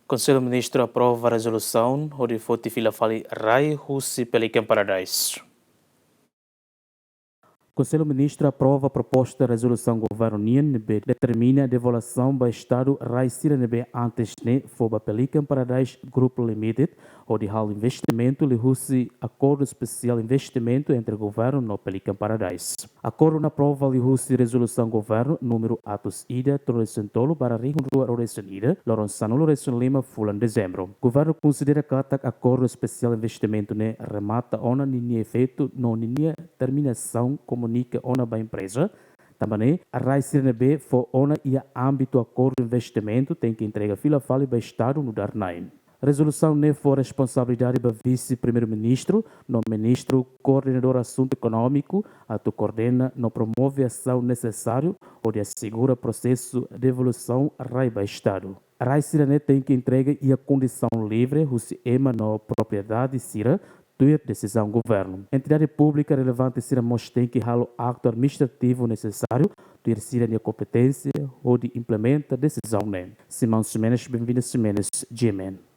Konsellu Ministru aprova a rezolusaun hodi foti fila-fali husi Pelican Paradise. Konsellu Ministru aprova a proposta de resolução governo que determina a devolução do Estado raisira antes de for Pelican Paradise Group Limited, onde há investimento e husi acordo especial investimento entre o governo no Pelican Paradise. Acordo na prova e husi resolução governo número atos ida tolo para rua Roreson ida, Loronsano Loreson Lima fulan dezembro. Governo considera que acordo especial investimento ne remata ona ninha efeito no ninha terminação comunica ona ba empresa. Também a RAICNB for ona ia âmbito acordo de investimento tem que entrega fila-fali para Estado no Darnain. Resolução nem for responsabilidade do vice-primeiro-ministro, no ministro coordenador assunto econômico, atu coordena, no promove ação necessário ou de assegura processo de devolução ao Estado. A RAICNB tem que entrega e a condição livre, husi ema na propriedade sira, ter decisão governo. Entidade pública relevante será tem que halo acto administrativo necessário, ter sira a competência ou de implementa decisão nem. Simão Semenes, bem-vindo Semenes, Gemen.